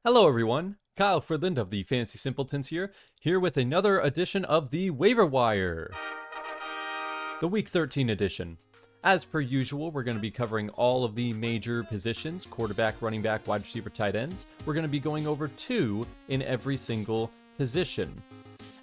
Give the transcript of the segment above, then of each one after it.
Hello everyone, Kyle Fridland of the Fantasy Simpletons here with another edition of the Waiver Wire, the Week 13 edition. As per usual, we're going to be covering all of the major positions: quarterback, running back, wide receiver, tight ends. We're going to be going over two in every single position.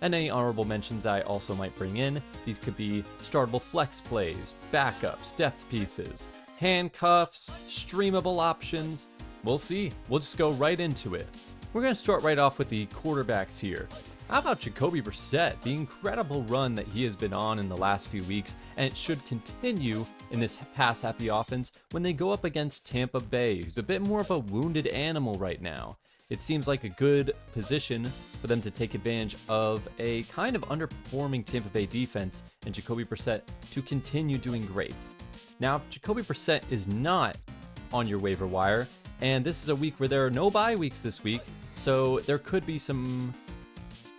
And any honorable mentions I also might bring in. These could be startable flex plays, backups, depth pieces, handcuffs, streamable options. We'll see. We'll just go right into it. We're going to start right off with the quarterbacks here. How about Jacoby Brissett? The incredible run that he has been on in the last few weeks, and it should continue in this pass-happy offense when they go up against Tampa Bay, who's a bit more of a wounded animal right now. It seems like a good position for them to take advantage of a kind of underperforming Tampa Bay defense and Jacoby Brissett to continue doing great. Now, if Jacoby Brissett is not on your waiver wire, and this is a week where there are no bye weeks this week, so there could be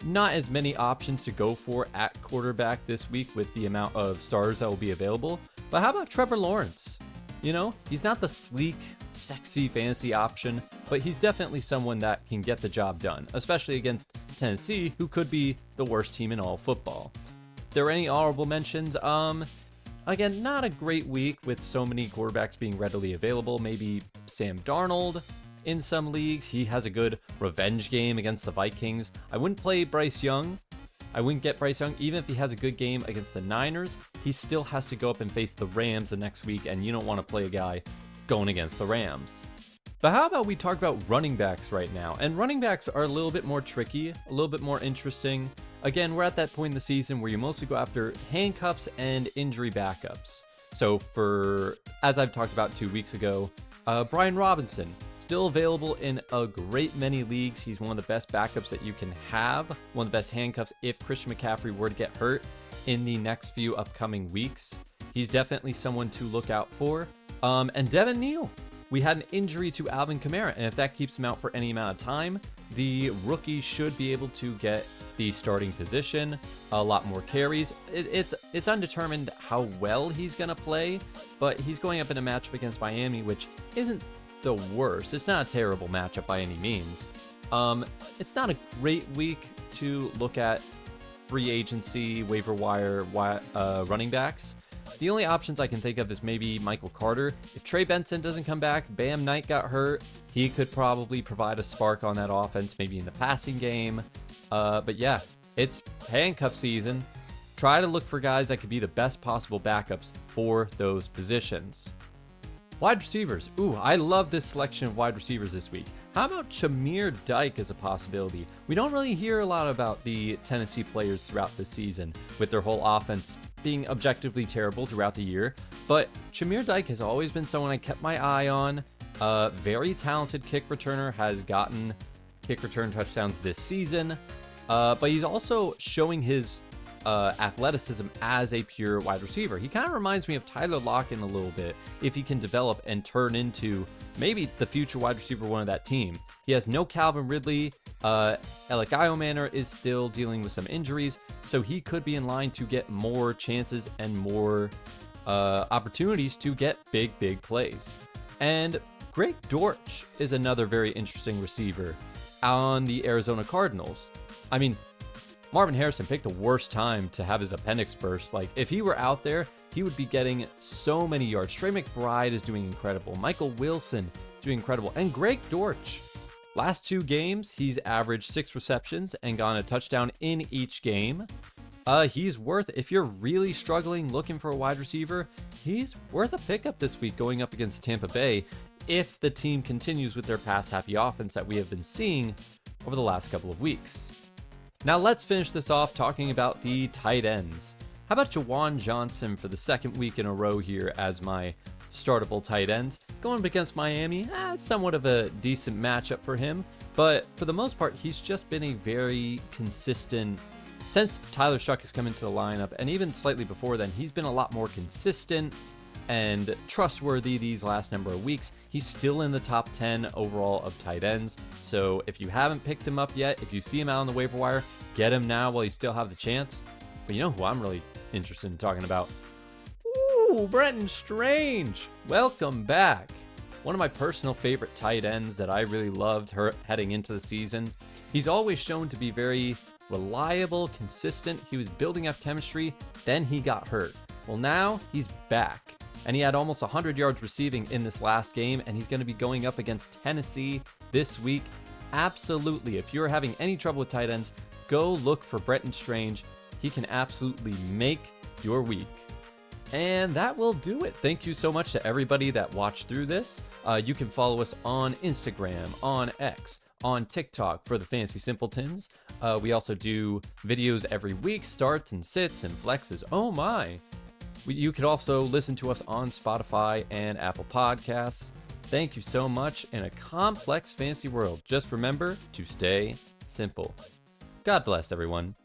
not as many options to go for at quarterback this week with the amount of stars that will be available. But how about Trevor Lawrence? You know, he's not the sleek, sexy fantasy option, but he's definitely someone that can get the job done, especially against Tennessee, who could be the worst team in all football. If there are any honorable mentions, again, not a great week with so many quarterbacks being readily available. Maybe Sam Darnold in some leagues. He has a good revenge game against the Vikings. I wouldn't play Bryce Young. I wouldn't get Bryce Young. Even if he has a good game against the Niners, he still has to go up and face the Rams the next week, and you don't want to play a guy going against the Rams. But how about we talk about running backs right now? And running backs are a little bit more tricky, a little bit more interesting. Again, we're at that point in the season where you mostly go after handcuffs and injury backups. So as I've talked about 2 weeks ago, Brian Robinson, still available in a great many leagues. He's one of the best backups that you can have, one of the best handcuffs if Christian McCaffrey were to get hurt in the next few upcoming weeks. He's definitely someone to look out for. And Devin Neal. We had an injury to Alvin Kamara, and if that keeps him out for any amount of time, the rookie should be able to get the starting position, a lot more carries. It's undetermined how well he's going to play, but he's going up in a matchup against Miami, which isn't the worst. It's not a terrible matchup by any means. It's not a great week to look at free agency, waiver wire running backs. The only options I can think of is maybe Michael Carter. If Trey Benson doesn't come back, Bam Knight got hurt, he could probably provide a spark on that offense, maybe in the passing game. But yeah, it's handcuff season. Try to look for guys that could be the best possible backups for those positions. Wide receivers. Ooh, I love this selection of wide receivers this week. How about Shamir Dyke as a possibility? We don't really hear a lot about the Tennessee players throughout the season, with their whole offense being objectively terrible throughout the year. But Shamir Dyke has always been someone I kept my eye on. Very talented kick returner, has gotten kick return touchdowns this season. But he's also showing his athleticism as a pure wide receiver. He kind of reminds me of Tyler Lockett a little bit, if he can develop and turn into maybe the future wide receiver one of that team. He has no Calvin Ridley. Alec Manor is still dealing with some injuries, so he could be in line to get more chances and more opportunities to get big plays. And Greg Dortch is another very interesting receiver on the Arizona Cardinals. I mean, Marvin Harrison picked the worst time to have his appendix burst. Like, if he were out there, he would be getting so many yards. Trey McBride is doing incredible. Michael Wilson is doing incredible. And Greg Dortch, last 2 games, he's averaged 6 receptions and gotten a touchdown in each game. He's worth, if you're really struggling looking for a wide receiver, he's worth a pickup this week going up against Tampa Bay if the team continues with their pass-happy offense that we have been seeing over the last couple of weeks. Now let's finish this off talking about the tight ends. How about Jawan Johnson for the second week in a row here as my startable tight end? Going up against Miami, somewhat of a decent matchup for him, but for the most part, he's just been a very consistent. Since Tyler Shuck has come into the lineup, and even slightly before then, he's been a lot more consistent and trustworthy these last number of weeks. He's still in the top 10 overall of tight ends. So if you haven't picked him up yet, if you see him out on the waiver wire, get him now while you still have the chance. But you know who I'm really interested in talking about? Ooh, Brenton Strange. Welcome back. one of my personal favorite tight ends that I really loved heading into the season. He's always shown to be very reliable, consistent. He was building up chemistry, then he got hurt. Well, now he's back, and he had almost 100 yards receiving in this last game, and he's going to be going up against Tennessee this week. Absolutely, if you're having any trouble with tight ends, go look for Brenton Strange. He can absolutely make your week. And that will do it. Thank you so much to everybody that watched through this. You can follow us on Instagram, on X, on TikTok for the Fantasy Simpletons. We also do videos every week, starts and sits and flexes. Oh my! You could also listen to us on Spotify and Apple Podcasts. Thank you so much. In a complex fantasy world, just remember to stay simple. God bless everyone.